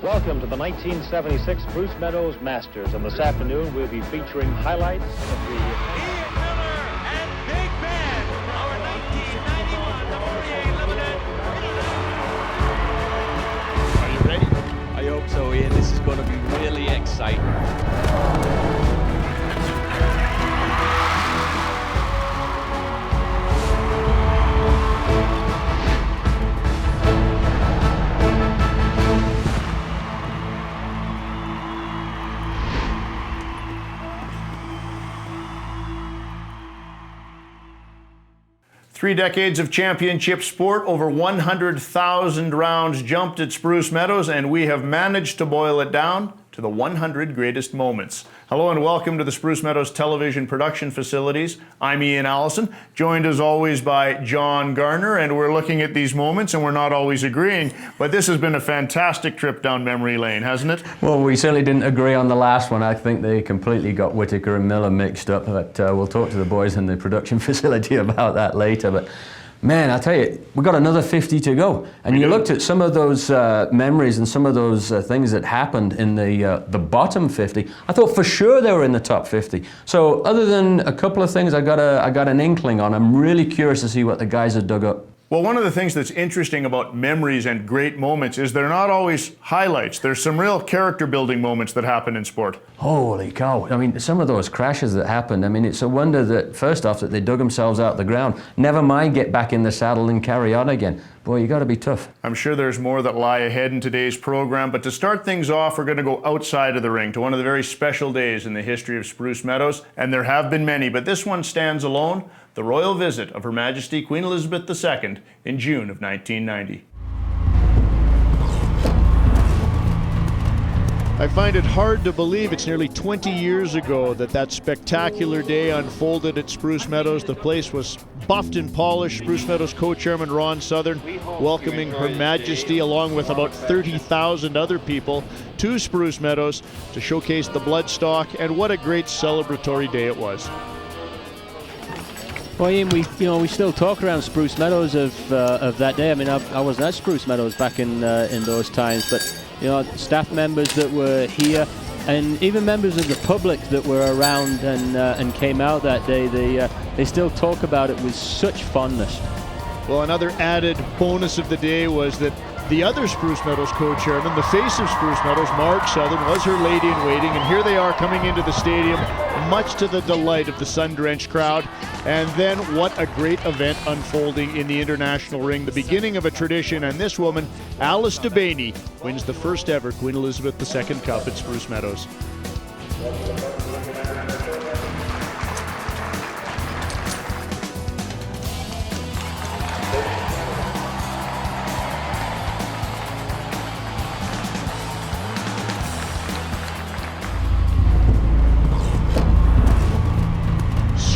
Welcome to the 1976 Spruce Meadows Masters, and this afternoon we'll be featuring highlights of the... Ian Miller and Big Ben, our 1991 Limited. Are you ready? I hope so, Ian. This is going to be really exciting. 3 decades of championship sport, over 100,000 rounds jumped at Spruce Meadows, and we have managed to boil it down to the 100 greatest moments. Hello and welcome to the Spruce Meadows Television Production Facilities. I'm Ian Allison, joined as always by John Garner, and we're looking at these moments and we're not always agreeing, but this has been a fantastic trip down memory lane, hasn't it? Well, we certainly didn't agree on the last one. I think they completely got Whitaker and Miller mixed up, but we'll talk to the boys in the production facility about that later. But man, I tell you, we got another 50 to go. And you looked at some of those memories and some of those things that happened in the bottom 50. I thought for sure they were in the top 50. So other than a couple of things I got an inkling on, I'm really curious to see what the guys have dug up. Well, one of the things that's interesting about memories and great moments is they're not always highlights. There's some real character-building moments that happen in sport. Holy cow. I mean, some of those crashes that happened, I mean, it's a wonder that, first off, that they dug themselves out the ground. Never mind get back in the saddle and carry on again. Boy, you got to be tough. I'm sure there's more that lie ahead in today's program, but to start things off, we're going to go outside of the ring to one of the very special days in the history of Spruce Meadows, and there have been many, but this one stands alone: the royal visit of Her Majesty Queen Elizabeth II in June of 1990. I find it hard to believe it's nearly 20 years ago that spectacular day unfolded at Spruce Meadows. The place was buffed and polished. Spruce Meadows co-chairman Ron Southern welcoming Her Majesty along with about 30,000 other people to Spruce Meadows to showcase the bloodstock, and what a great celebratory day it was. Well, Ian, we still talk around Spruce Meadows of that day. I mean, I wasn't at Spruce Meadows back in those times, but staff members that were here, and even members of the public that were around and came out that day, they still talk about it with such fondness. Well, another added bonus of the day was that the other Spruce Meadows co-chairman, the face of Spruce Meadows, Mark Southern, was her lady-in-waiting, and here they are coming into the stadium, much to the delight of the sun-drenched crowd. And then what a great event unfolding in the international ring, the beginning of a tradition, and this woman, Alice DeBaney, wins the first ever Queen Elizabeth II Cup at Spruce Meadows.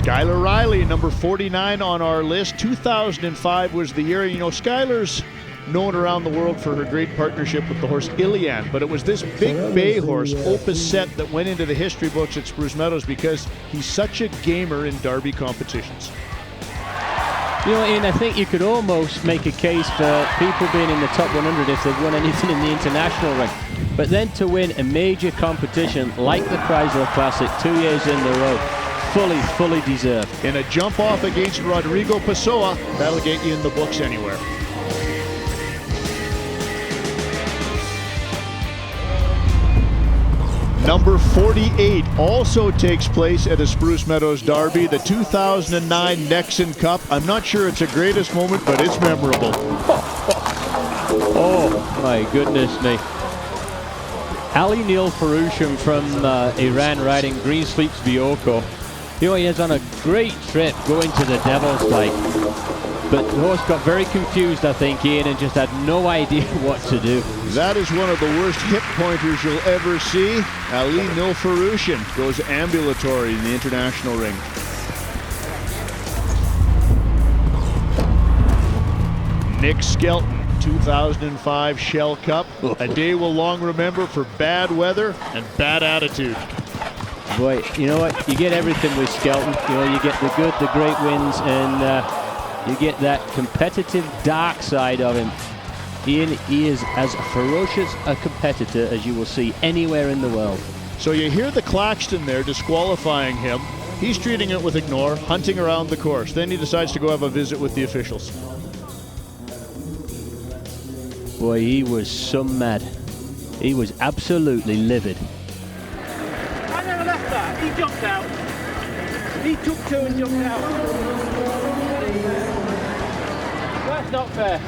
Skylar Riley, number 49 on our list. 2005 was the year. Skylar's known around the world for her great partnership with the horse Ilian, but it was this big bay horse, Opus Set, that went into the history books at Spruce Meadows because he's such a gamer in Derby competitions. Ian, I think you could almost make a case for people being in the top 100 if they've won anything in the international ring. But then to win a major competition like the Chrysler Classic 2 years in a row, fully deserved. In a jump off against Rodrigo Pessoa, that'll get you in the books anywhere. Number 48 also takes place at a Spruce Meadows Derby, the 2009 Nexen Cup. I'm not sure it's a greatest moment, but it's memorable. Oh my goodness me. Ali Neil Farousham from Iran riding Green Sleeps Bioko. He is on a great trip going to the Devil's Bike, but the horse got very confused, I think, Ian, and just had no idea what to do. That is one of the worst hip pointers you'll ever see. Ali Neil Farousham goes ambulatory in the international ring. Nick Skelton, 2005 Shell Cup, a day we'll long remember for bad weather and bad attitude. Boy, you know what? You get everything with Skelton. You get the good, the great wins, and you get that competitive dark side of him. Ian, he is as ferocious a competitor as you will see anywhere in the world. So you hear the klaxon there disqualifying him. He's treating it with ignore, hunting around the course. Then he decides to go have a visit with the officials. Boy, he was so mad. He was absolutely livid. I never left that. He jumped out. He took two and jumped out. That's not fair.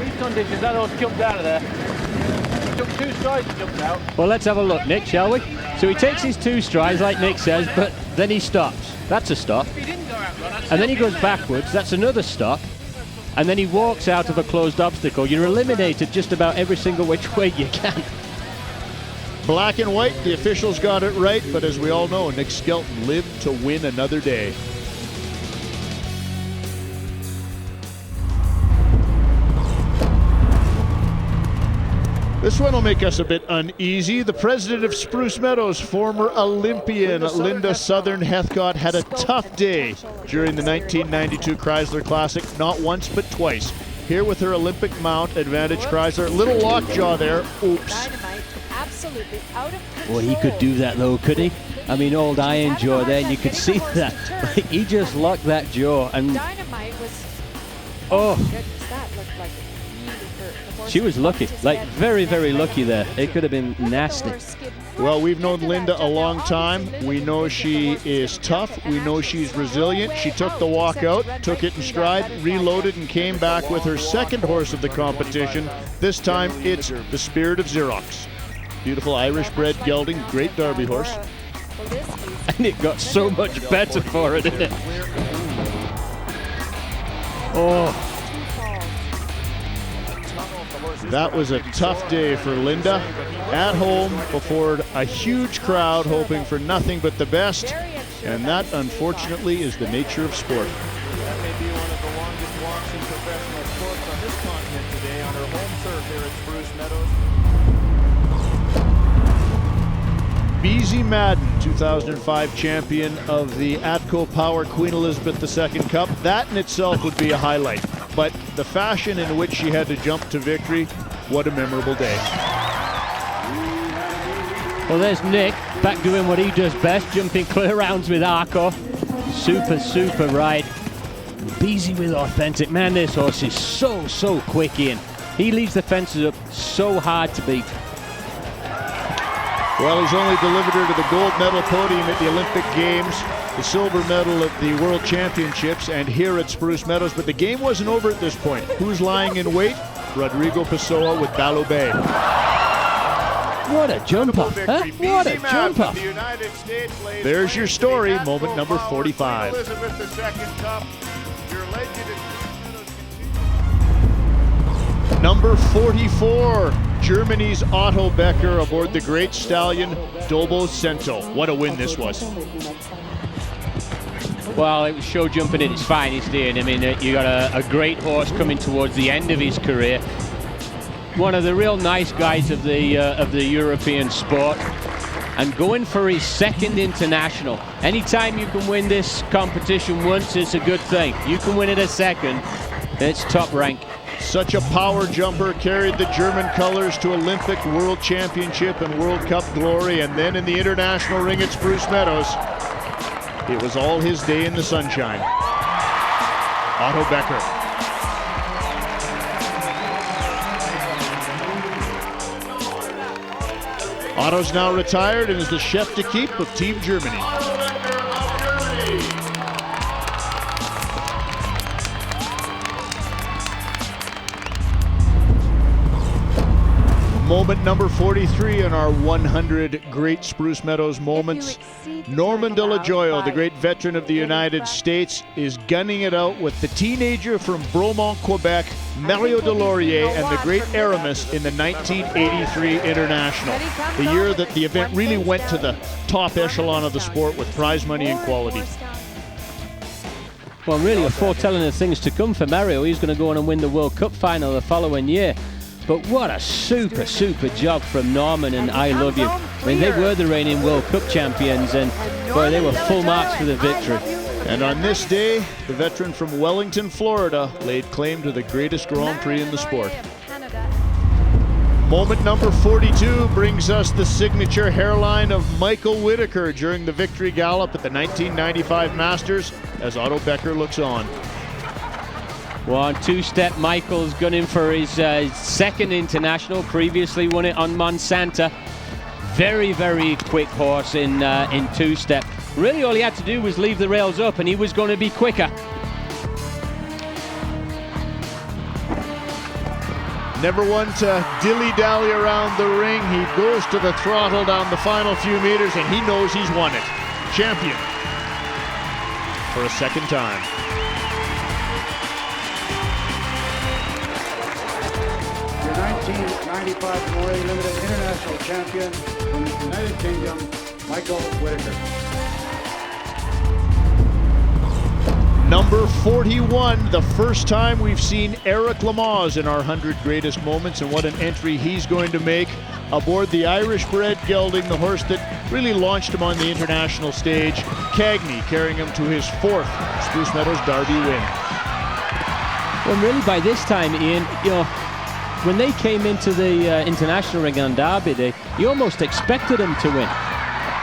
These conditions, that horse jumped out of there. He took 2 strides and jumped out. Well, let's have a look, Nick, shall we? So he takes his 2 strides, like Nick says, but then he stops. That's a stop. If he didn't go out, Ron, And then he goes backwards. That's another stop. And then he walks out of a closed obstacle. You're eliminated just about every single which way you can. Black and white, the officials got it right, but as we all know, Nick Skelton lived to win another day. This one will make us a bit uneasy. The president of Spruce Meadows, former Olympian Linda Southern Heathcott, had a tough day during the 1992 Chrysler Classic, not once but twice. Here with her Olympic mount, Advantage Chrysler. Little lockjaw there. Oops. Absolutely out of control. Well, he could do that though, could he? I mean, old Iron Jaw there, and you could see that. He just locked that jaw, and Dynamite was. oh, Goodness, that looked like it really hurt. The horse she was lucky. bumped his Like, head. very, very lucky there. It could have been nasty. Well, we've known Linda a long time. We know she is tough. We know she's resilient. She took the walk out, took it in stride, reloaded, and came back with her second horse of the competition. This time, it's the Spirit of Xerox. Beautiful Irish-bred gelding, great Derby horse. And it got so much better for her, didn't it? Oh, That was a tough day for Linda. At home before a huge crowd hoping for nothing but the best. And that, unfortunately, is the nature of sport. That may be one of the longest walks in professional sports on this continent today on her home turf here at Spruce Meadows. BZ Madden, 2005 champion of the Atco Power Queen Elizabeth II Cup. That in itself would be a highlight. But the fashion in which she had to jump to victory, what a memorable day. well, there's Nick back doing what he does best, jumping clear rounds with Arco. Super, super ride. Beezy with authentic. Man, this horse is so quick, Ian. He leaves the fences up so hard to beat. Well, he's only delivered her to the gold medal podium at the Olympic Games, the silver medal at the World Championships, and here at Spruce Meadows. But the game wasn't over at this point. Who's lying in wait? Rodrigo Pessoa with Ballot Bay. What a jump off, huh? What a jump off. There's your story, moment number 45. Number 44, Germany's Otto Becker aboard the great stallion Dobo Cento. What a win this was. Well, it was show jumping at its finest, Ian. I mean, you got a great horse coming towards the end of his career. One of the real nice guys of the European sport, and going for his second international. Anytime you can win this competition once, it's a good thing. You can win it a second, it's top rank. Such a power jumper, carried the German colors to Olympic, World Championship, and World Cup glory, and then in the international ring at Spruce Meadows, it was all his day in the sunshine. Otto Becker. Otto's now retired and is the chef de keep of Team Germany. Moment number 43 in our 100 great Spruce Meadows moments. Norman De La Joyo, the great veteran of the United States, is gunning it out with the teenager from Bromont, Quebec, Mario Delorier, and the great Aramis in the 1983 International. The year that the event really went to the top echelon of the sport with prize money and quality. Well, really a foretelling of things to come for Mario. He's going to go on and win the World Cup final the following year. But what a super job from Norman and I Love You. I mean, they were the reigning World Cup champions, and boy, they were full marks for the victory. And on this day, the veteran from Wellington, Florida, laid claim to the greatest Grand Prix in the sport. Moment number 42 brings us the signature hairline of Michael Whitaker during the victory gallop at the 1995 Masters as Otto Becker looks on. Well, on two-step, Michael's gunning for his second international. Previously won it on Monsanto. Very, very quick horse in two-step. Really, all he had to do was leave the rails up, and he was going to be quicker. Never one to dilly-dally around the ring. He goes to the throttle down the final few meters, and he knows he's won it. Champion for a second time. Your 1995 Memorial Limited International Champion from the United Kingdom, Michael Whitaker. Number 41, the first time we've seen Eric Lamaze in our 100 greatest moments, and what an entry he's going to make aboard the Irish-bred gelding, the horse that really launched him on the international stage. Cagney carrying him to his 4th Spruce Meadows Derby win. Well, really by this time, Ian, you know, when they came into the international ring on Derby Day, you almost expected them to win.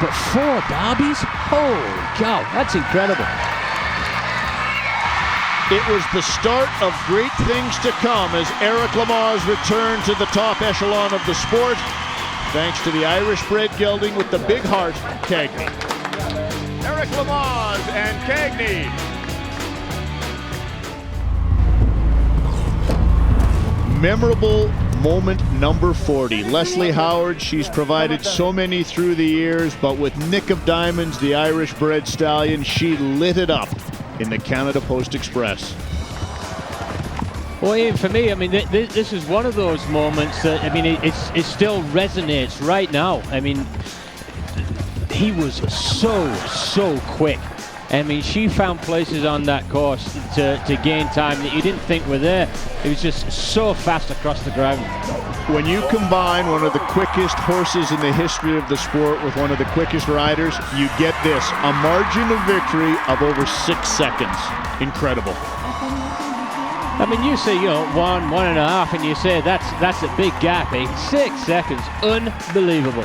But 4 derbies? Holy cow, that's incredible. It was the start of great things to come as Eric Lamaze returned to the top echelon of the sport, thanks to the Irish-bred gelding with the big heart, Cagney. Eric Lamaze and Cagney. Memorable moment number 40. Leslie Howard, she's provided so many through the years, but with Nick of Diamonds, the Irish-bred stallion, she lit it up in the Canada Post Express. Well, Ian, for me, I mean, this is one of those moments that, I mean, it still resonates right now. I mean, he was so quick. I mean, she found places on that course to gain time that you didn't think were there. It was just so fast across the ground. When you combine one of the quickest horses in the history of the sport with one of the quickest riders, you get this, a margin of victory of over 6 seconds. Incredible. I mean, you say, you know, 1.5, and you say that's a big gap, eh? 6 seconds, unbelievable.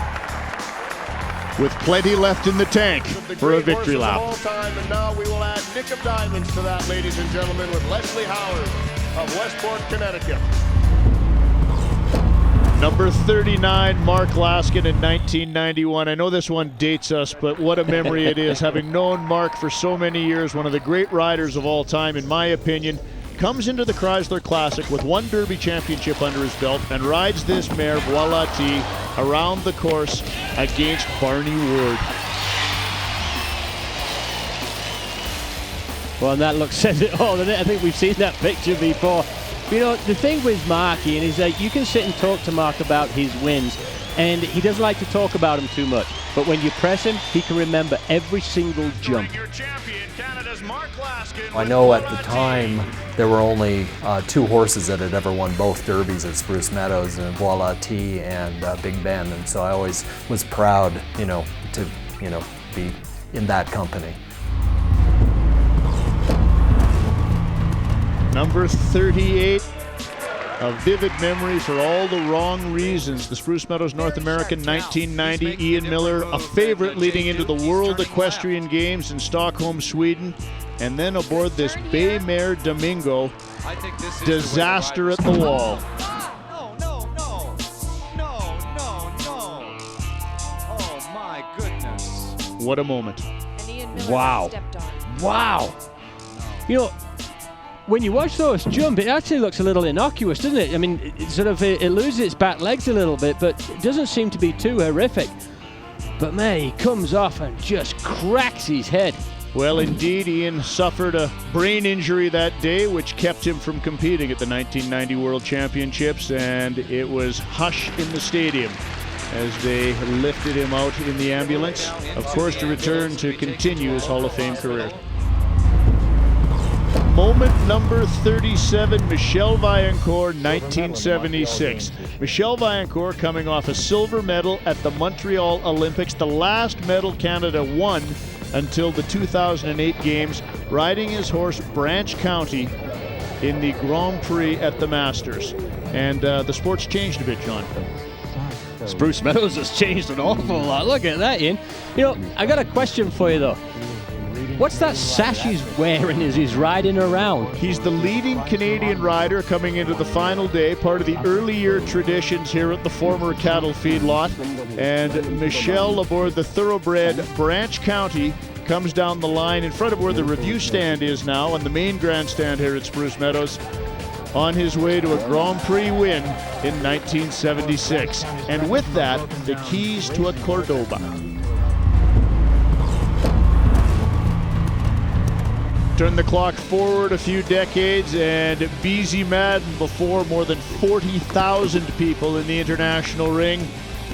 With plenty left in the tank for a victory lap. All time, and now we will add Nick of Diamonds to that, ladies and gentlemen, with Leslie Howard of Westport, Connecticut. Number 39, Mark Laskin in 1991. I know this one dates us, but what a memory it is. Having known Mark for so many years, one of the great riders of all time, in my opinion, comes into the Chrysler Classic with 1 Derby championship under his belt and rides this mare, Voila T, around the course against Barney Ward. Well, and that look says it all, doesn't it? I think we've seen that picture before. You know, the thing with Mark, Ian, is that you can sit and talk to Mark about his wins, and he doesn't like to talk about them too much. But when you press him, he can remember every single jump. I know at the time there were only 2 horses that had ever won both derbies at Spruce Meadows, and Voila T and Big Ben, and so I always was proud, to be in that company. Number 38, a vivid memory for all the wrong reasons. The Spruce Meadows North American 1990, Ian Miller, a favorite leading into the World Equestrian Games in Stockholm, Sweden. And then aboard this Bay Mare Domingo, disaster at the wall. No. Oh my goodness. What a moment. And Ian Miller Wow. stepped on. Wow. You know, when you watch those jump, it actually looks a little innocuous, doesn't it? I mean, it loses its back legs a little bit, but it doesn't seem to be too horrific. But man, he comes off and just cracks his head. Well, indeed, Ian suffered a brain injury that day, which kept him from competing at the 1990 World Championships, and it was hush in the stadium as they lifted him out in the ambulance, of course, to return to continue his Hall of Fame career. Moment number 37, Michelle Vaillancourt, 1976. Michelle Vaillancourt coming off a silver medal at the Montreal Olympics, the last medal Canada won until the 2008 games, riding his horse Branch County in the Grand Prix at the Masters. And the sport's changed a bit, John. Spruce Meadows has changed an awful lot. Look at that, Ian. You know, I got a question for you, though. What's that sash he's wearing as he's riding around? He's the leading Canadian rider coming into the final day, part of the early year traditions here at the former cattle feedlot. And Michelle aboard the thoroughbred Branch County comes down the line in front of where the review stand is now on the main grandstand here at Spruce Meadows, on his way to a Grand Prix win in 1976. And with that, the keys to a Cordoba. Turn the clock forward a few decades, and BZ Madden before more than 40,000 people in the international ring,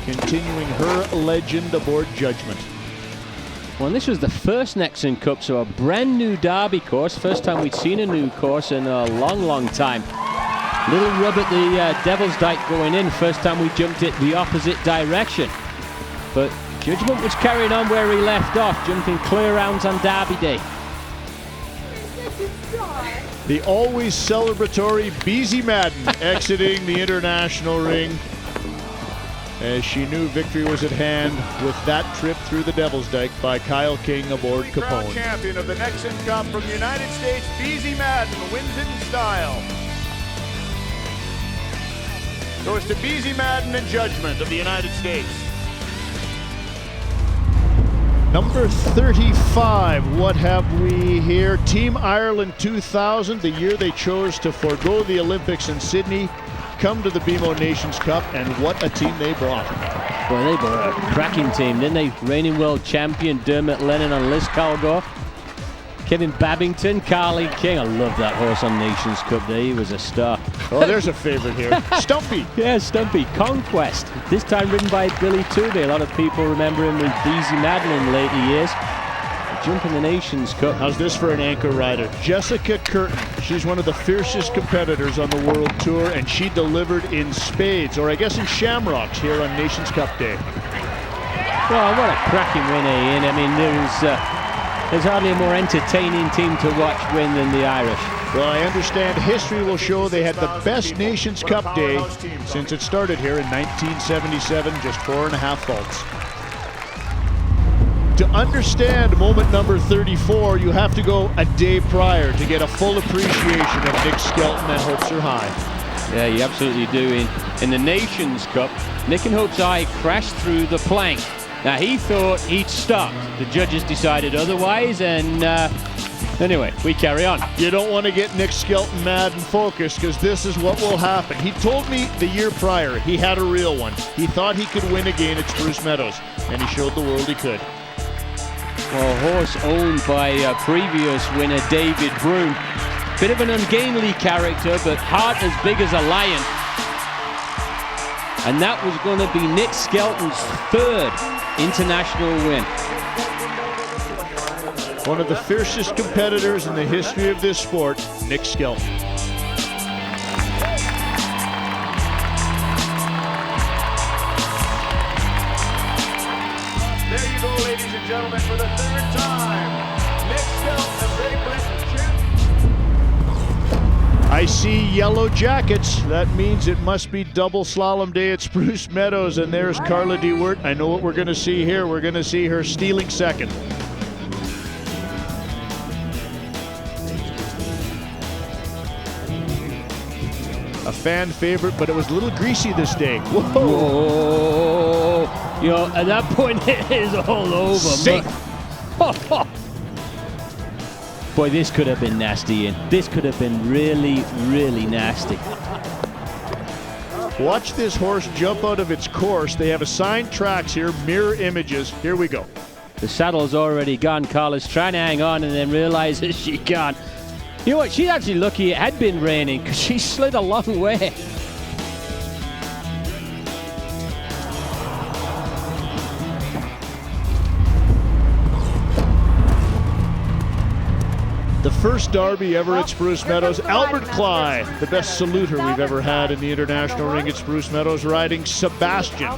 continuing her legend aboard Judgment. Well, this was the first Nexen Cup, so a brand new Derby course. First time we'd seen a new course in a long, long time. Little rub at the Devil's Dyke going in. First time we jumped it the opposite direction. But Judgment was carrying on where he left off, jumping clear rounds on Derby Day. The always celebratory BZ Madden exiting the international ring, as she knew victory was at hand with that trip through the Devil's Dyke by Kyle King aboard Capone. Champion of the Nexen Cup from the United States, BZ Madden wins in style. Goes to BZ Madden and Judgment of the United States. Number 35, what have we here? Team Ireland 2000, the year they chose to forego the Olympics in Sydney, come to the BMO Nations Cup, and what a team they brought. Well, they brought a cracking team, didn't they? Reigning world champion Dermot Lennon on Liz Calgore, Kevin Babington, Carly King. I love that horse on Nations Cup Day. He was a star. Oh, there's a favorite here. Stumpy. Yeah, Stumpy. Conquest. This time ridden by Billy Tooby. A lot of people remember him with BZ Madden in later years. Jump in the Nations Cup. How's this for an anchor rider? Jessica Curtin. She's one of the fiercest competitors on the World Tour, and she delivered in spades, or I guess in shamrocks, here on Nations Cup Day. Well, what a cracking win, Ian. I mean, there's hardly a more entertaining team to watch win than the Irish. Well, I understand history will show they had the best Nations Cup Day since it started here in 1977, just 4.5 faults. To understand moment number 34, you have to go a day prior to get a full appreciation of Nick Skelton and Hopes Are High. Yeah, you absolutely do. In the Nations Cup, Nick and Hopes High crashed through the plank. Now, he thought he'd stopped. The judges decided otherwise, and anyway, we carry on. You don't want to get Nick Skelton mad and focused, because this is what will happen. He told me the year prior he had a real one. He thought he could win again at Spruce Meadows, and he showed the world he could. Well, a horse owned by previous winner David Broom. Bit of an ungainly character, but heart as big as a lion. And that was going to be Nick Skelton's third international win. One of the fiercest competitors in the history of this sport, Nick Skelton. There you go, ladies and gentlemen, for the third time. Nick Skelton of Great Britain, champion. I see yellow jackets. That means it must be double slalom day at Spruce Meadows, and there's Carla DeWert. I know what we're going to see here. We're going to see her stealing second. A fan favorite, but it was a little greasy this day. Whoa! Whoa. You know, at that point, it is all over. Safe. Boy, this could have been nasty, Ian. This could have been really, really nasty. Watch this horse jump out of its course. They have assigned tracks here, mirror images. Here we go. The saddle's already gone. Carla's trying to hang on and then realizes she can't. You know what? She's actually lucky it had been raining, because she slid a long way. The first Derby ever at Spruce Meadows. Albert Cly, the best saluter we've ever had in the international ring at Spruce Meadows, riding Sebastian.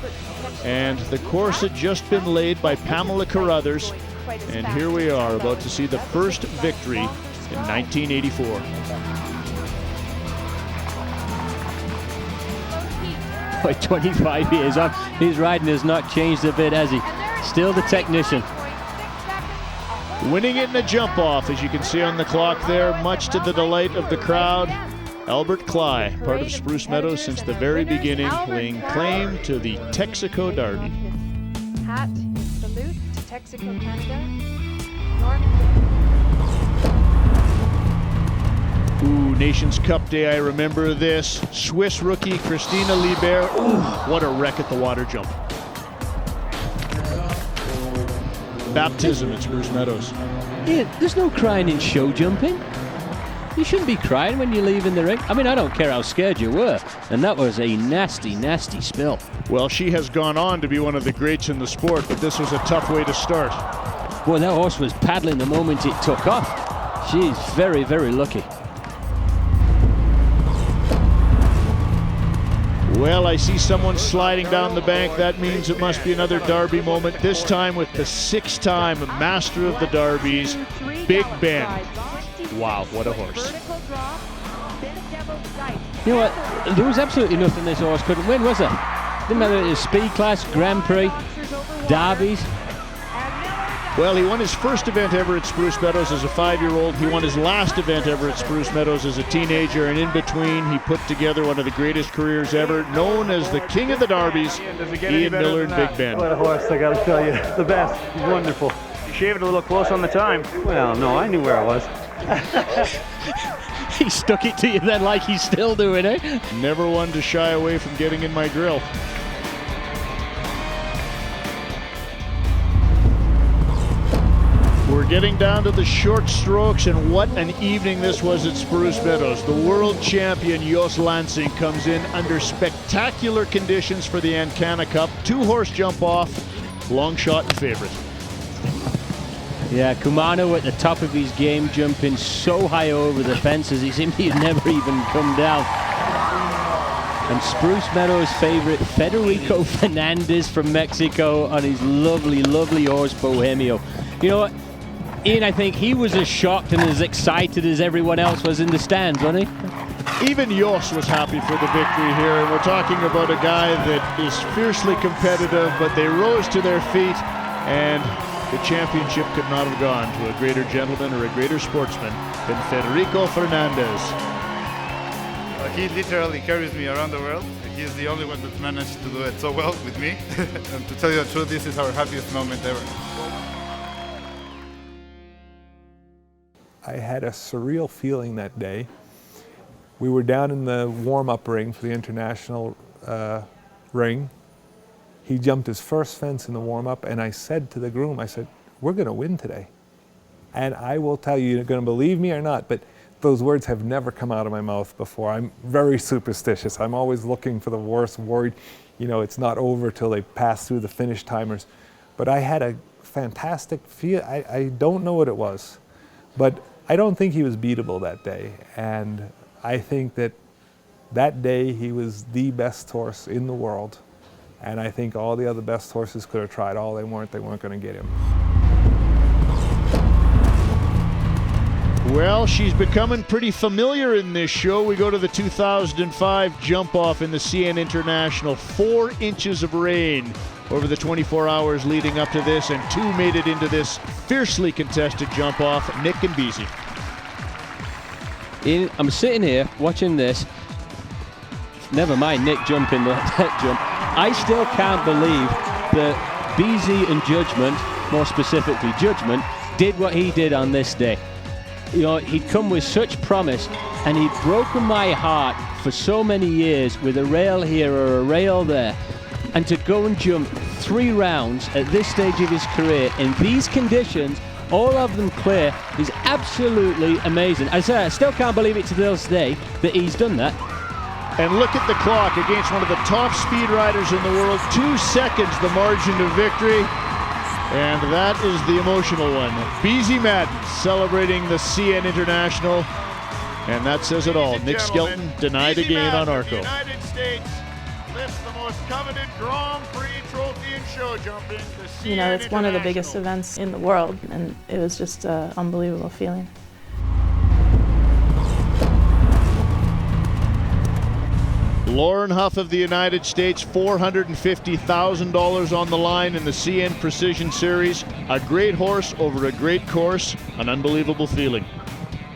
And the course had just been laid by Pamela Carruthers. quite as And fast here we as are, Jumbo. about to see the first victory in 1984. By 25 years on, his riding has not changed a bit, has he? Still the technician. Winning it in a jump off, as you can see on the clock there, much to the delight of the crowd. Albert Cly, part of Spruce Meadows since the very beginning, laying claim to the Texaco Derby. Hat in salute to Texaco, Canada. Ooh, Nations Cup Day, I remember this. Swiss rookie Christina Liebert. Ooh, what a wreck at the water jump. Baptism at Spruce Meadows. Yeah, there's no crying in show jumping. You shouldn't be crying when you leave in the ring. I mean, I don't care how scared you were. And that was a nasty, nasty spill. Well, she has gone on to be one of the greats in the sport, but this was a tough way to start. Boy, that horse was paddling the moment it took off. She's very, very lucky. Well, I see someone sliding down the bank. That means it must be another Derby moment, this time with the 6-time master of the Derbies, Big Ben. Wow, what a horse. You know what? There was absolutely nothing this horse couldn't win, was there? Didn't matter if it was speed class, Grand Prix, Derbies. Well, he won his first event ever at Spruce Meadows as a 5-year-old. He won his last event ever at Spruce Meadows as a teenager, and in between, he put together one of the greatest careers ever, known as the King of the Derbies, Ian Millard Big Ben. What a horse, I gotta tell you. The best. He's wonderful. You shaved a little close on the time. Well, no, I knew where I was. He stuck it to you then like he's still doing it. Never one to shy away from getting in my grill. We're getting down to the short strokes, and what an evening this was at Spruce Meadows. The world champion Jos Lansing comes in under spectacular conditions for the Ancana Cup. 2-horse jump off, long shot and favorite. Yeah, Kumano at the top of his game, jumping so high over the fences, he seemed he'd never even come down. And Spruce Meadows' favorite, Federico Fernandez from Mexico on his lovely, lovely horse, Bohemio. You know what, Ian, I think he was as shocked and as excited as everyone else was in the stands, wasn't he? Even Jos was happy for the victory here, and we're talking about a guy that is fiercely competitive, but they rose to their feet, and the championship could not have gone to a greater gentleman or a greater sportsman than Federico Fernandez. He literally carries me around the world. He's the only one that managed to do it so well with me. And to tell you the truth, this is our happiest moment ever. I had a surreal feeling that day. We were down in the warm-up ring for the international ring. He jumped his first fence in the warm-up, and I said to the groom, I said, we're going to win today. And I will tell you, you're going to believe me or not, but those words have never come out of my mouth before. I'm very superstitious. I'm always looking for the worst, worried, you know, it's not over till they pass through the finish timers. But I had a fantastic feel. I don't know what it was, but I don't think he was beatable that day. And I think that that day he was the best horse in the world. And I think all the other best horses could have tried all they weren't going to get him. Well, she's becoming pretty familiar in this show. We go to the 2005 jump off in the CN International. 4 inches of rain over the 24 hours leading up to this, and 2 made it into this fiercely contested jump off, Nick and Beasy. I'm sitting here watching this. Never mind Nick jumping that jump. I still can't believe that Beasy and Judgment, more specifically Judgment, did what he did on this day. You know, he'd come with such promise, and he'd broken my heart for so many years with a rail here or a rail there. And to go and jump 3 rounds at this stage of his career in these conditions, all of them clear, is absolutely amazing. I say, I still can't believe it to this day that he's done that. And look at the clock against one of the top speed riders in the world. 2 seconds the margin of victory. And that is the emotional one. Beasy Madden celebrating the CN International. And that says it all. Nick Skelton denied again on Arco. United States lifts the most coveted Grand Prix trophy in show jumping. You know, it's one of the biggest events in the world, and it was just an unbelievable feeling. Lauren Huff of the United States, $450,000 on the line in the CN Precision Series. A great horse over a great course, an unbelievable feeling.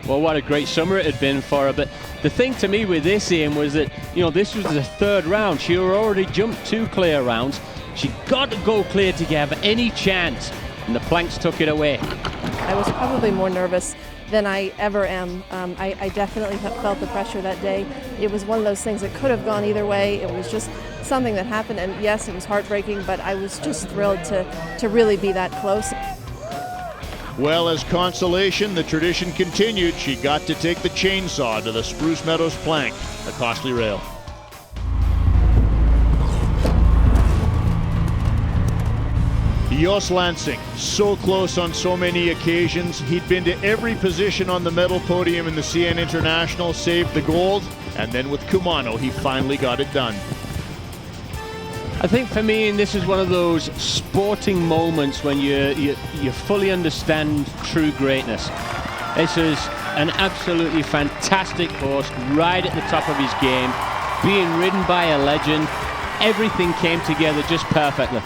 Well, what a great summer it had been for her. But the thing to me with this, Ian, was that, you know, this was the third round. She had already jumped 2 clear rounds. She got to go clear to have any chance, and the planks took it away. I was probably more nervous than I ever am. I definitely felt the pressure that day. It was one of those things that could have gone either way. It was just something that happened, and yes, it was heartbreaking, but I was just thrilled to really be that close. Well, as consolation, the tradition continued. She got to take the chainsaw to the Spruce Meadows plank, a costly rail. Jos Lansing, so close on so many occasions. He'd been to every position on the medal podium in the CN International, saved the gold, and then with Kumano, he finally got it done. I think for me, and this is one of those sporting moments when you fully understand true greatness. This is an absolutely fantastic horse, right at the top of his game, being ridden by a legend. Everything came together just perfectly.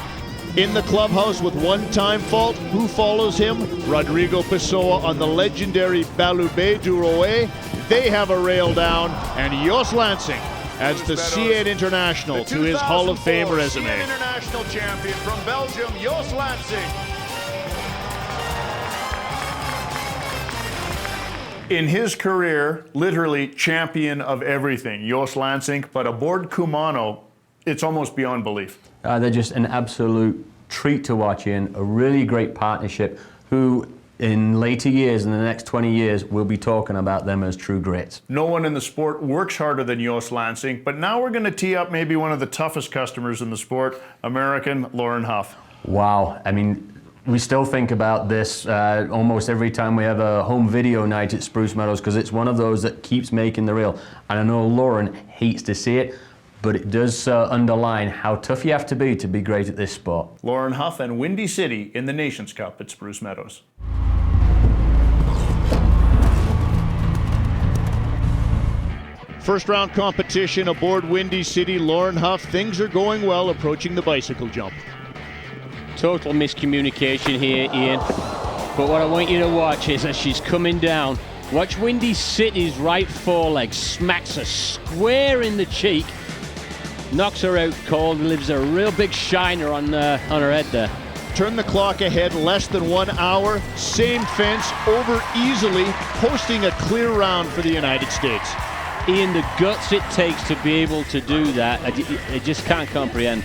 In the clubhouse with one-time fault, who follows him? Rodrigo Pessoa on the legendary Balubé du Rouet. They have a rail down, and Jos Lansing adds the CN International to his Hall of Fame resume. CN International champion from Belgium, Jos Lansing. In his career, literally champion of everything, Jos Lansing, but aboard Kumano, it's almost beyond belief. They're just an absolute treat to watch in, a really great partnership who in later years, in the next 20 years, we'll be talking about them as true greats. No one in the sport works harder than Jos Lansing, but now we're going to tee up maybe one of the toughest customers in the sport, American Lauren Huff. Wow, I mean, we still think about this almost every time we have a home video night at Spruce Meadows, because it's one of those that keeps making the reel. And I know Lauren hates to see it, but it does underline how tough you have to be great at this sport. Lauren Huff and Windy City in the Nations Cup at Spruce Meadows. First round competition aboard Windy City. Lauren Huff, things are going well, approaching the bicycle jump. Total miscommunication here, Ian. But what I want you to watch is as she's coming down, watch Windy City's right foreleg smacks her square in the cheek, knocks her out cold, and leaves a real big shiner on her head there. Turn the clock ahead less than 1 hour. Same fence, over easily, posting a clear round for the United States. Ian, the guts it takes to be able to do that, I just can't comprehend.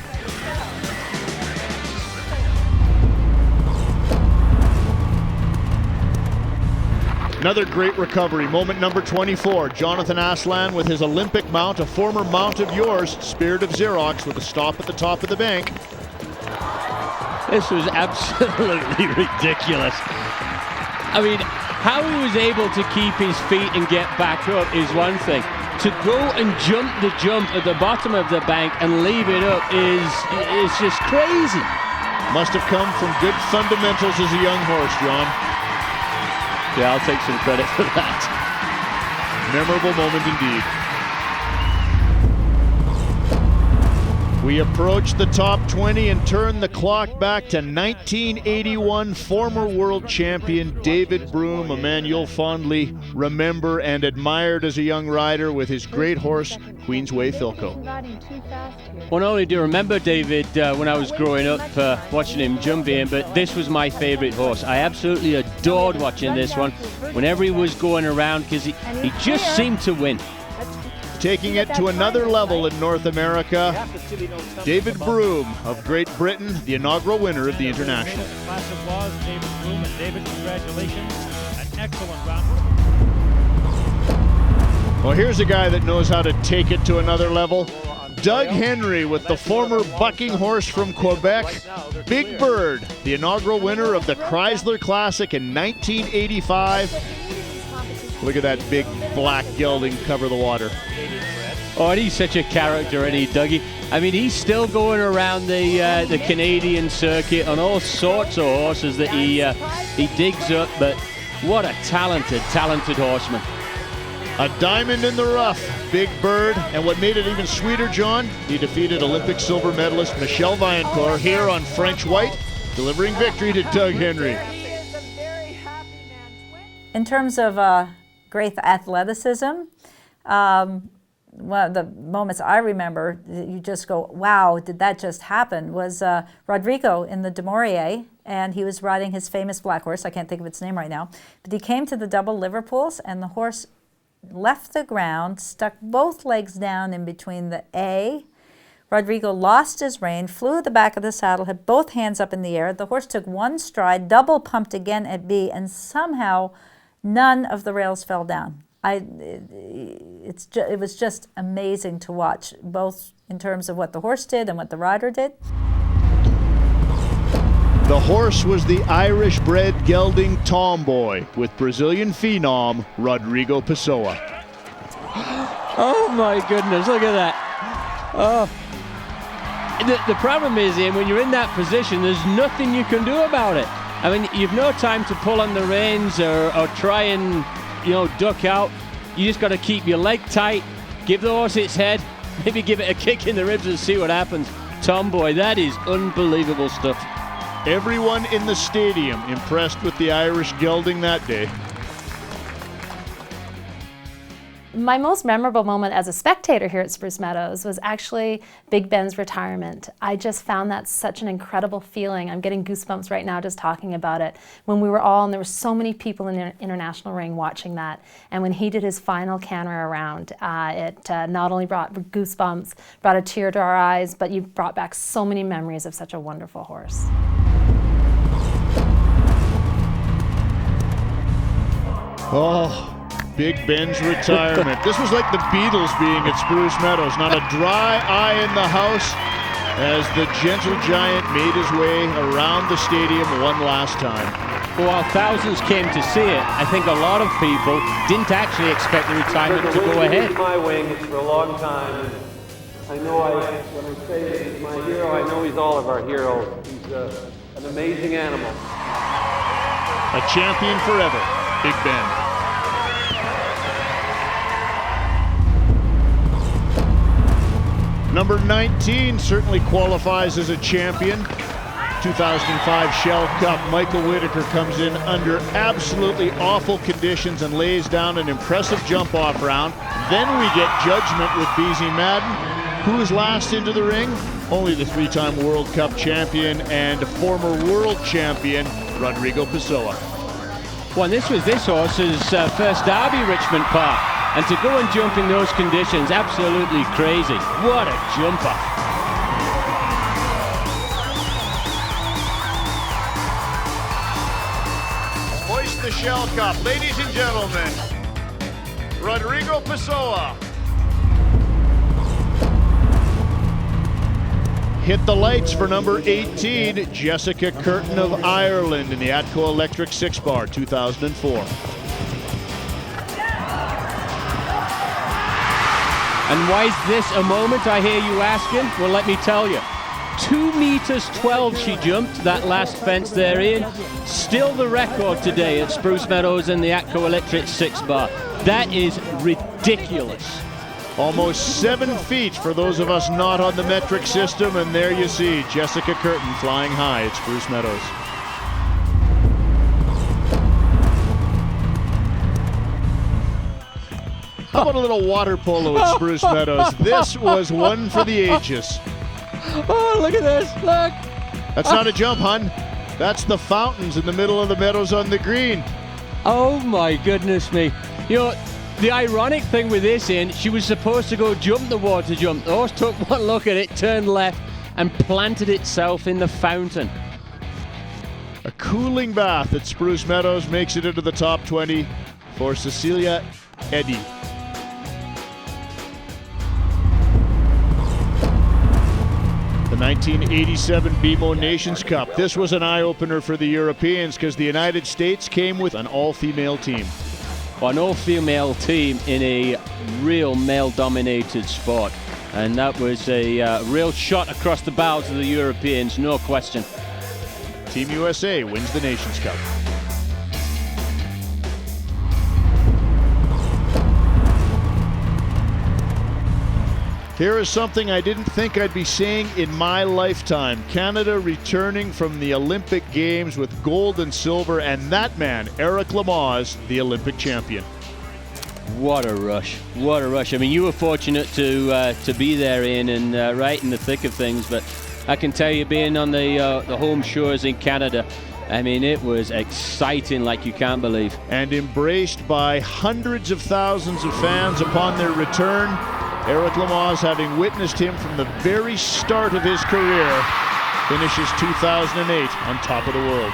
Another great recovery. Moment number 24. Jonathan Aslan with his Olympic mount, a former mount of yours, Spirit of Xerox, with a stop at the top of the bank. This was absolutely ridiculous. I mean, how he was able to keep his feet and get back up is one thing. To go and jump the jump at the bottom of the bank and leave it up is just crazy. Must have come from good fundamentals as a young horse, John. Yeah, I'll take some credit for that. Memorable moment indeed. We approach the top 20 and turn the clock back to 1981. Former world champion David Broom, a man you'll fondly remember and admired as a young rider with his great horse, Queensway Philco. Well, not only do I remember David when I was growing up watching him jumping, but this was my favorite horse. I absolutely adored watching this one whenever he was going around, because he just seemed to win. Taking it to another level in North America, David Broom of Great Britain, the inaugural winner of the International. Class applause, David Broom, and David, congratulations. An excellent round. Well, here's a guy that knows how to take it to another level. Doug Henry with the former bucking horse from Quebec, Big Bird, the inaugural winner of the Chrysler Classic in 1985. Look at that big black gelding cover the water. Oh, and he's such a character, isn't he, Dougie? I mean, he's still going around the Canadian circuit on all sorts of horses that he digs up, but what a talented horseman. A diamond in the rough, Big Bird, and what made it even sweeter, John, he defeated Olympic silver medalist Michelle Vaillancourt here on French White, delivering victory to Doug Henry. In terms of great athleticism, one of the moments I remember, you just go, wow, did that just happen, was Rodrigo in the Du Maurier, and he was riding his famous black horse. I can't think of its name right now. But he came to the double Liverpools, and the horse left the ground, stuck both legs down in between the A. Rodrigo lost his rein, flew at the back of the saddle, had both hands up in the air. The horse took one stride, double pumped again at B, and somehow none of the rails fell down. It was just amazing to watch, both in terms of what the horse did and what the rider did. The horse was the Irish-bred gelding tomboy with Brazilian phenom Rodrigo Pessoa. Oh my goodness, look at that. Oh. The problem is, Ian, when you're in that position, there's nothing you can do about it. I mean, you've no time to pull on the reins or try and, duck out. You just got to keep your leg tight, give the horse its head, maybe give it a kick in the ribs and see what happens. Tomboy, that is unbelievable stuff. Everyone in the stadium impressed with the Irish gelding that day. My most memorable moment as a spectator here at Spruce Meadows was actually Big Ben's retirement. I just found that such an incredible feeling. I'm getting goosebumps right now just talking about it. When we were all, and there were so many people in the international ring watching that, and when he did his final canter around, it not only brought goosebumps, brought a tear to our eyes, but you brought back so many memories of such a wonderful horse. Oh. Big Ben's retirement. This was like the Beatles being at Spruce Meadows. Not a dry eye in the house as the gentle giant made his way around the stadium one last time. Well, while thousands came to see it, I think a lot of people didn't actually expect the retirement to go ahead. My wings for a long time. I know when I say that he's my hero, I know he's all of our heroes. He's an amazing animal. A champion forever, Big Ben. Number 19 certainly qualifies as a champion. 2005 Shell Cup, Michael Whitaker comes in under absolutely awful conditions and lays down an impressive jump-off round. Then we get judgment with BZ Madden. Who is last into the ring? Only the three-time World Cup champion and former world champion, Rodrigo Pessoa. Well, this was this horse's first Derby, Richmond Park. And to go and jump in those conditions, absolutely crazy. What a jumper. Hoist the Shell Cup, ladies and gentlemen. Rodrigo Pessoa. Hit the lights for number 18, Jessica Curtin of Ireland in the Atco Electric 6-bar, 2004. And why is this a moment, I hear you asking? Well, let me tell you. 2 meters 12 she jumped that last fence there, Ian. Still the record today at Spruce Meadows in the Atco Electric 6-bar. That is ridiculous. Almost 7 feet for those of us not on the metric system, and there you see Jessica Curtin flying high at Spruce Meadows. How about a little water polo at Spruce Meadows? This was one for the ages. Oh, look at this, look. That's not a jump, hun. That's the fountains in the middle of the meadows on the green. Oh my goodness me. You know, the ironic thing with this, Ian, she was supposed to go jump the water jump. The horse took one look at it, turned left, and planted itself in the fountain. A cooling bath at Spruce Meadows makes it into the top 20 for Cecilia Eddy. The 1987 BMO Nations Cup. This was an eye-opener for the Europeans because the United States came with an all-female team. or an all-female team in a real male-dominated sport. And that was a real shot across the bows of the Europeans, no question. Team USA wins the Nations Cup. Here is something I didn't think I'd be seeing in my lifetime. Canada returning from the Olympic Games with gold and silver, and that man, Eric Lamaze, the Olympic champion. What a rush, what a rush. I mean, you were fortunate to be there, Ian, and right in the thick of things, but I can tell you, being on the home shores in Canada, I mean, it was exciting like you can't believe. And embraced by hundreds of thousands of fans upon their return. Eric Lamaze, having witnessed him from the very start of his career, finishes 2008 on top of the world.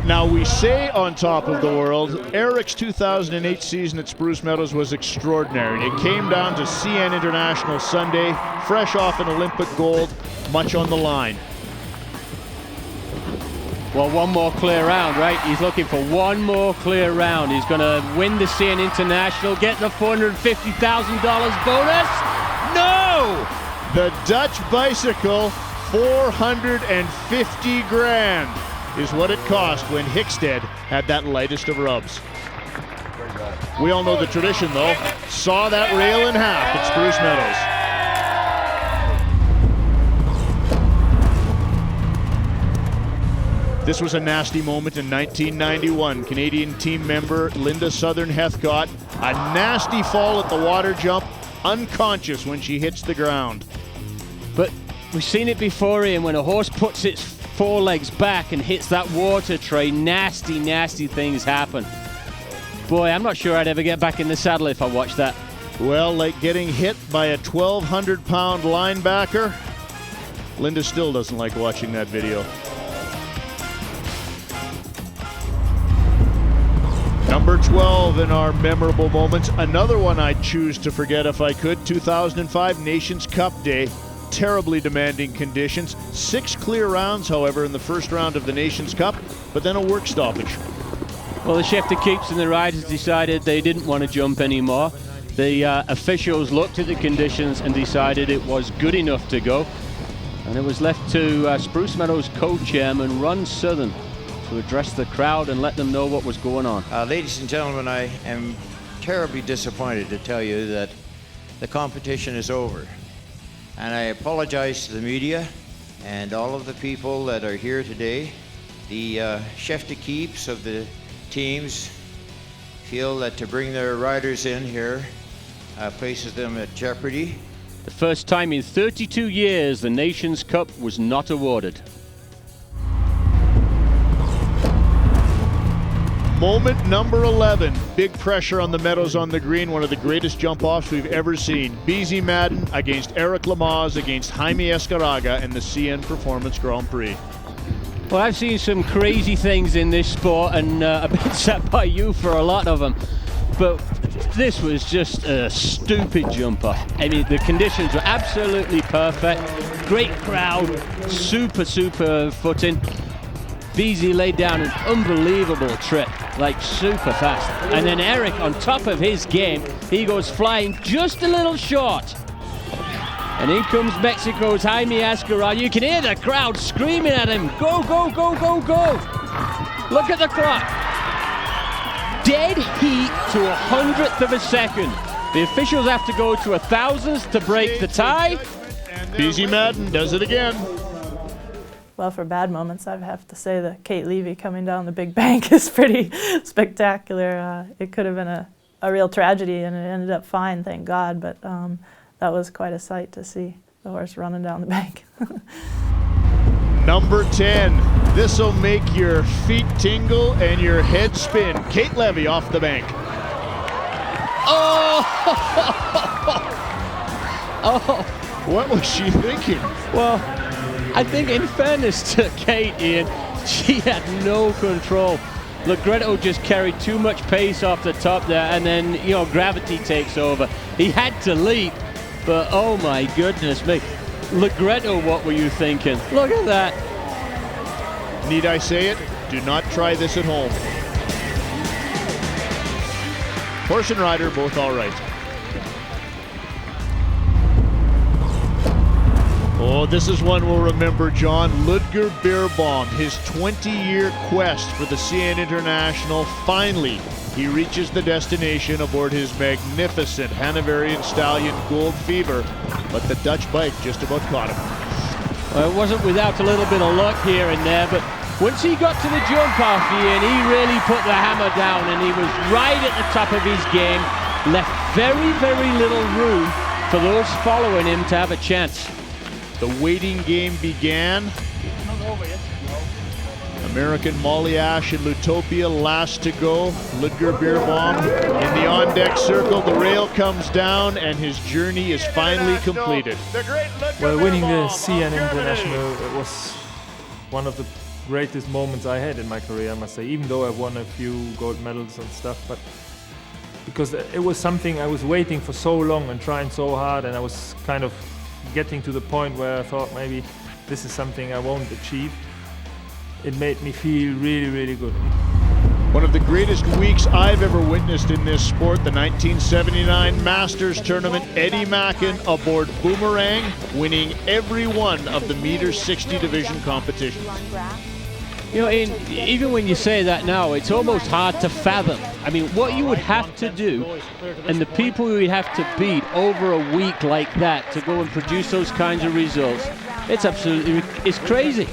Now we say on top of the world, Eric's 2008 season at Spruce Meadows was extraordinary. It came down to CN International Sunday, fresh off an Olympic gold, much on the line. Well, one more clear round, right? He's looking for one more clear round. He's going to win the CN International, get the $450,000 bonus. No! The Dutch bicycle, 450 grand is what it cost when Hickstead had that lightest of rubs. We all know the tradition, though. Saw that rail in half at Spruce Meadows. This was a nasty moment in 1991. Canadian team member Linda Southern Heathcott, a nasty fall at the water jump, unconscious when she hits the ground. But we've seen it before, Ian, when a horse puts its forelegs back and hits that water tray, nasty, nasty things happen. Boy, I'm not sure I'd ever get back in the saddle if I watched that. Well, like getting hit by a 1,200-pound linebacker, Linda still doesn't like watching that video. Number 12 in our memorable moments. Another one I'd choose to forget if I could. 2005 Nations Cup Day. Terribly demanding conditions. 6 clear rounds, however, in the first round of the Nations Cup, but then a work stoppage. Well, the chef de keeps and the riders decided they didn't want to jump anymore. The officials looked at the conditions and decided it was good enough to go. And it was left to Spruce Meadows co-chairman Ron Southern to address the crowd and let them know what was going on. Ladies and gentlemen, I am terribly disappointed to tell you that the competition is over. And I apologize to the media and all of the people that are here today. The chef de keeps of the teams feel that to bring their riders in here places them at jeopardy. The first time in 32 years the Nations Cup was not awarded. Moment number 11. Big pressure on the Meadows on the green. One of the greatest jump-offs we've ever seen. BZ Madden against Eric Lamaze against Jaime Escaraga in the CN Performance Grand Prix. Well, I've seen some crazy things in this sport, and I've been sat by you for a lot of them. But this was just a stupid jump off. I mean, the conditions were absolutely perfect. Great crowd, super footing. BZ laid down an unbelievable trip, like super fast. And then Eric, on top of his game, he goes flying just a little short. And in comes Mexico's Jaime Escaraga. You can hear the crowd screaming at him, go, go, go, go, go. Look at the clock. Dead heat to 100th of a second. The officials have to go to 1,000th to break the tie. BZ Madden does it again. Well, for bad moments, I have to say that Kate Levy coming down the big bank is pretty spectacular. It could have been a real tragedy, and it ended up fine, thank God, but that was quite a sight to see the horse running down the bank. Number 10. This'll make your feet tingle and your head spin. Kate Levy off the bank. Oh! Oh! What was she thinking? Well, I think in fairness to Kate, Ian, she had no control. Legretto just carried too much pace off the top there, and then, you know, gravity takes over. He had to leap, but oh my goodness me. Ligretto, what were you thinking? Look at that. Need I say it? Do not try this at home. Horse and rider both all right. Oh, this is one we'll remember, John. Ludger Beerbaum, his 20-year quest for the CN International. Finally, he reaches the destination aboard his magnificent Hanoverian Stallion Gold Fever, but the Dutch bike just about caught him. Well, it wasn't without a little bit of luck here and there, but once he got to the jump off Ian, he really put the hammer down, and he was right at the top of his game, left very, very little room for those following him to have a chance. The waiting game began. American Molly Ash and Lutopia last to go. Ludger Beerbaum in the on-deck circle. The rail comes down and his journey is finally completed. Well, winning the CN International, it was one of the greatest moments I had in my career, I must say, even though I won a few gold medals and stuff, but because it was something I was waiting for so long and trying so hard, and I was kind of getting to the point where I thought maybe this is something I won't achieve. It made me feel really, really good. One of the greatest weeks I've ever witnessed in this sport, the 1979 Masters Tournament. Eddie Mackin aboard Boomerang, winning every one of the meter 60 division competitions. You know, even when you say that now, it's almost hard to fathom. I mean, what you would have to do, and the people you would have to beat over a week like that to go and produce those kinds of results, it's absolutely, it's crazy.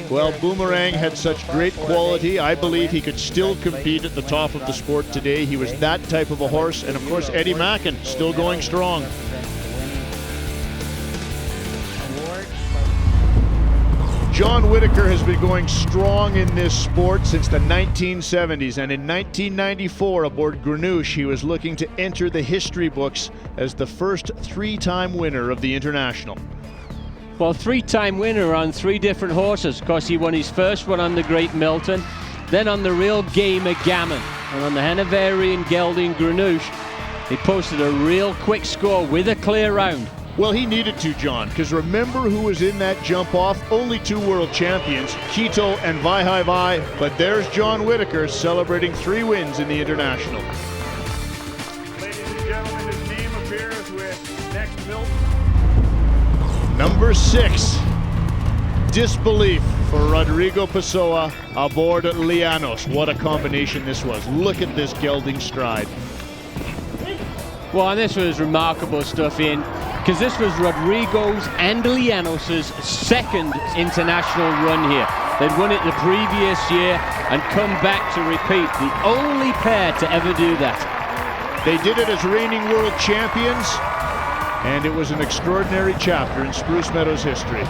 Well, Boomerang had such great quality. I believe he could still compete at the top of the sport today. He was that type of a horse. And of course, Eddie Mackin still going strong. John Whitaker has been going strong in this sport since the 1970s, and in 1994 aboard Grenouche, he was looking to enter the history books as the first three-time winner of the International. Well, three-time winner on three different horses. Of course, he won his first one on the Great Milton, then on the Real Game of Gammon, and on the Hanoverian Gelding Grenouche, he posted a real quick score with a clear round. Well, he needed to, John, because remember who was in that jump-off? Only two world champions, Quito and Vai Hai Vai, but there's John Whitaker celebrating 3 wins in the International. Ladies and gentlemen, his name appears with next Milton. Number 6, Disbelief for Rodrigo Pessoa aboard Llanos. What a combination this was. Look at this gelding stride. Well, and this was remarkable stuff, Ian, because this was Rodrigo's and Llanos' second international run here. They'd won it the previous year and come back to repeat. The only pair to ever do that. They did it as reigning world champions, and it was an extraordinary chapter in Spruce Meadows history.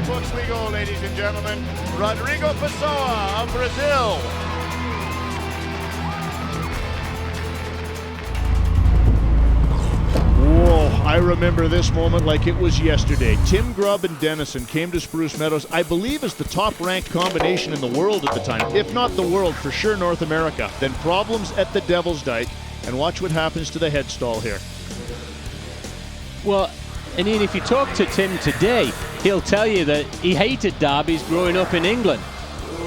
Books we go, ladies and gentlemen. Rodrigo Pessoa of Brazil. Whoa, I remember this moment like it was yesterday. Tim Grubb and Dennison came to Spruce Meadows, I believe, as the top-ranked combination in the world at the time. If not the world, for sure North America. Then problems at the Devil's Dyke, and watch what happens to the headstall here. Well, and Ian, if you talk to Tim today, he'll tell you that he hated derbies growing up in England.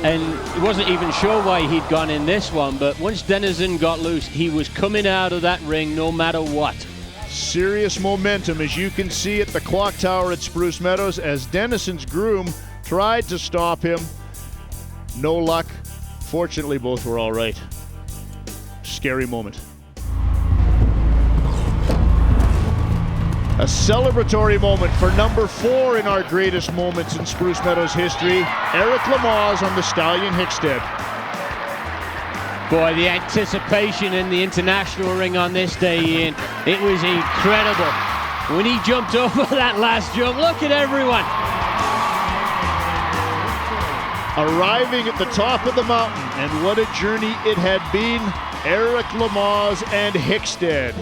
And he wasn't even sure why he'd gone in this one, but once Dennison got loose, he was coming out of that ring no matter what. Serious momentum, as you can see at the clock tower at Spruce Meadows, as Dennison's groom tried to stop him. No luck. Fortunately, both were all right. Scary moment. A celebratory moment for number 4 in our greatest moments in Spruce Meadows history. Eric Lamaze on the Stallion Hickstead. Boy, the anticipation in the international ring on this day, Ian, it was incredible. When he jumped over that last jump, look at everyone. Arriving at the top of the mountain, and what a journey it had been. Eric Lamaze and Hickstead,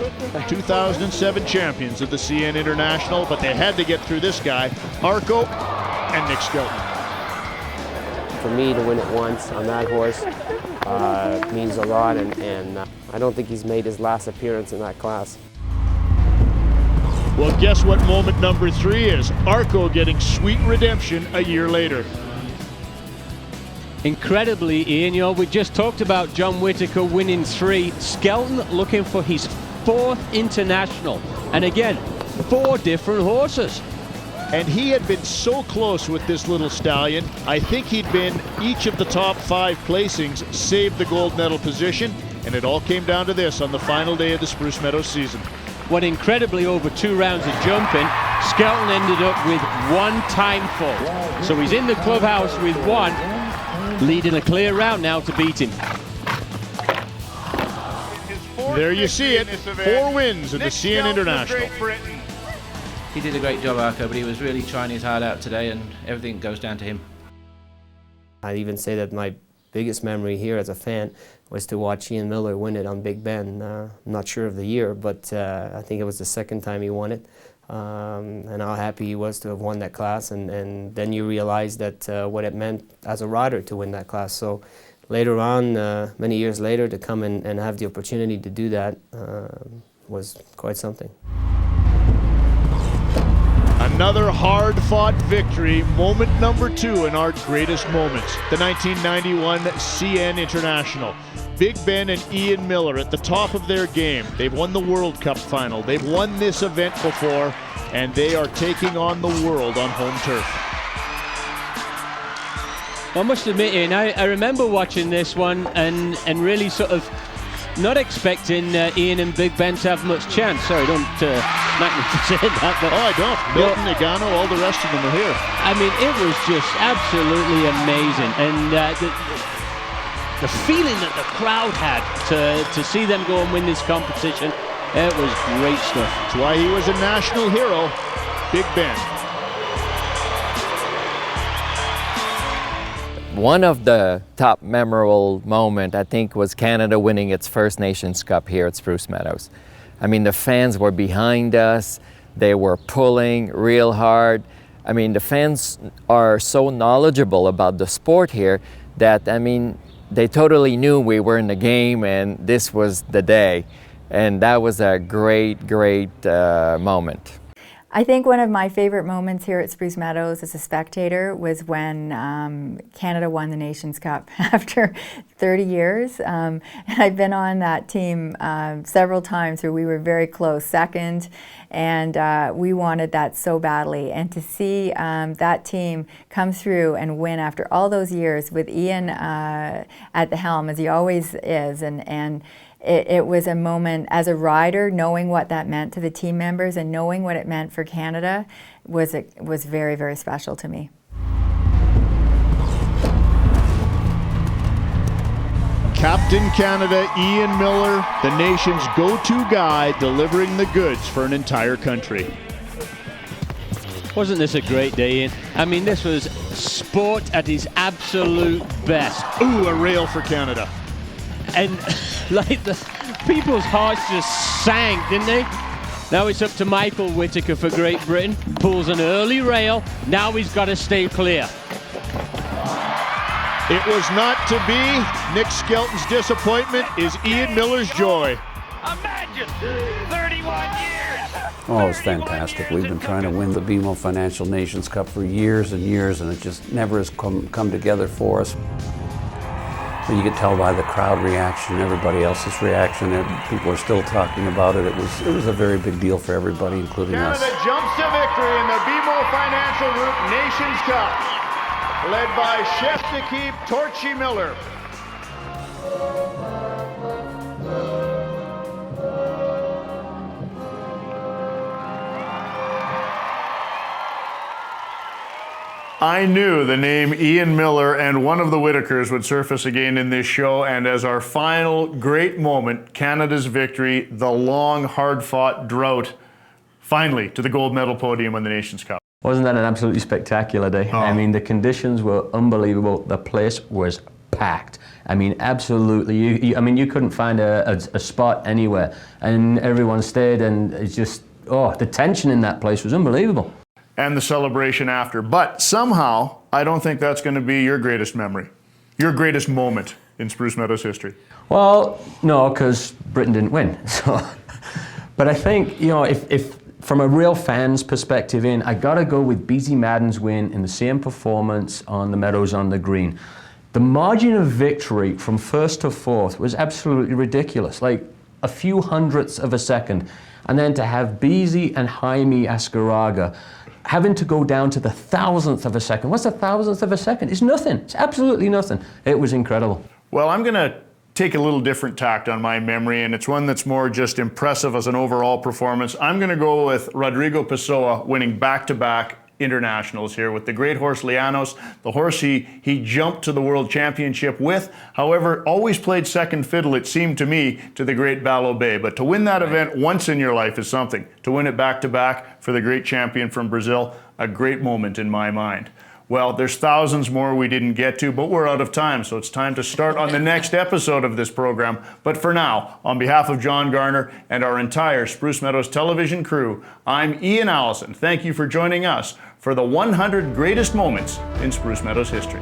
2007 champions of the CN International, but they had to get through this guy, Arco and Nick Skelton. For me to win it once on that horse means a lot, and I don't think he's made his last appearance in that class. Well, guess what moment number 3 is? Arco getting sweet redemption a year later. Incredibly, Ian, you know, we just talked about John Whitaker winning 3. Skelton looking for his 4th international. And again, 4 different horses. And he had been so close with this little stallion. I think he'd been each of the top 5 placings, save the gold medal position. And it all came down to this on the final day of the Spruce Meadows season. What incredibly, over 2 rounds of jumping, Skelton ended up with 1 time fault. So he's in the clubhouse with 1, leading a clear round now to beat him. There you see it, 4 wins in the CN International. He did a great job, Arco, but he was really trying his heart out today, and everything goes down to him. I'd even say that my biggest memory here as a fan was to watch Ian Miller win it on Big Ben. I'm not sure of the year, but I think it was the 2nd time he won it. And how happy he was to have won that class, and then you realize that what it meant as a rider to win that class. So later on, many years later, to come and have the opportunity to do that was quite something. Another hard-fought victory, moment number 2 in our greatest moments, the 1991 CN International. Big Ben and Ian Miller at the top of their game. They've won the World Cup final. They've won this event before, and they are taking on the world on home turf. I must admit, Ian, I remember watching this one and really sort of not expecting Ian and Big Ben to have much chance. Sorry, don't smack me for saying that. But, I don't. Milton, Nagano, all the rest of them are here. I mean, it was just absolutely amazing. And the feeling that the crowd had to see them go and win this competition, it was great stuff. That's why he was a national hero, Big Ben. One of the top memorable moments, I think, was Canada winning its first Nations Cup here at Spruce Meadows. I mean, the fans were behind us. They were pulling real hard. I mean, the fans are so knowledgeable about the sport here that, I mean, they totally knew we were in the game and this was the day. And that was a great, great moment. I think one of my favorite moments here at Spruce Meadows as a spectator was when Canada won the Nations Cup after 30 years. And I've been on that team several times where we were very close, second, and we wanted that so badly. And to see that team come through and win after all those years with Ian at the helm, as he always is, and it was a moment as a rider, knowing what that meant to the team members and knowing what it meant for Canada was very, very special to me. Captain Canada, Ian Miller, the nation's go-to guy, delivering the goods for an entire country. Wasn't this a great day, Ian? I mean, this was sport at its absolute best. Ooh, a rail for Canada. And like the people's hearts just sank, didn't they? Now it's up to Michael Whitaker for Great Britain. Pulls an early rail. Now he's got to stay clear. It was not to be. Nick Skelton's disappointment is Ian Miller's joy. Imagine 31 years. Oh, it was fantastic. We've been trying to win the BMO Financial Nations Cup for years and years, and it just never has come together for us. You could tell by the crowd reaction, everybody else's reaction, and people are still talking about it. It was a very big deal for everybody, including us. Canada jumps to victory in the BMO Financial Group Nations Cup, led by Chef d'Equipe Torchy Miller. I knew the name Ian Miller and one of the Whitakers would surface again in this show, and as our final great moment, Canada's victory, the long, hard-fought drought, finally to the gold medal podium on the Nations Cup. Wasn't that an absolutely spectacular day? Oh. I mean, the conditions were unbelievable. The place was packed. I mean, absolutely. I mean, you couldn't find a spot anywhere, and everyone stayed, and it's just, oh, the tension in that place was unbelievable. And the celebration after. But somehow, I don't think that's going to be your greatest memory, your greatest moment in Spruce Meadows history. Well, no, because Britain didn't win. So, but I think, you know, if from a real fan's perspective I gotta go with BZ Madden's win in the same performance on the Meadows on the green. The margin of victory from first to fourth was absolutely ridiculous, like a few hundredths of a second. And then to have BZ and Jaime Azcárraga having to go down to the thousandth of a second. What's a thousandth of a second? It's nothing. It's absolutely nothing. It was incredible. Well, I'm going to take a little different tact on my memory, and it's one that's more just impressive as an overall performance. I'm going to go with Rodrigo Pessoa winning back-to-back internationals here with the great horse Llanos, the horse he jumped to the World Championship with. However, always played second fiddle, it seemed to me, to the great Balo Bay. But to win that event once in your life is something. To win it back-to-back for the great champion from Brazil, a great moment in my mind. Well, there's thousands more we didn't get to, but we're out of time, so it's time to start on the next episode of this program. But for now, on behalf of John Garner and our entire Spruce Meadows television crew, I'm Ian Allison. Thank you for joining us for the 100 greatest moments in Spruce Meadows history.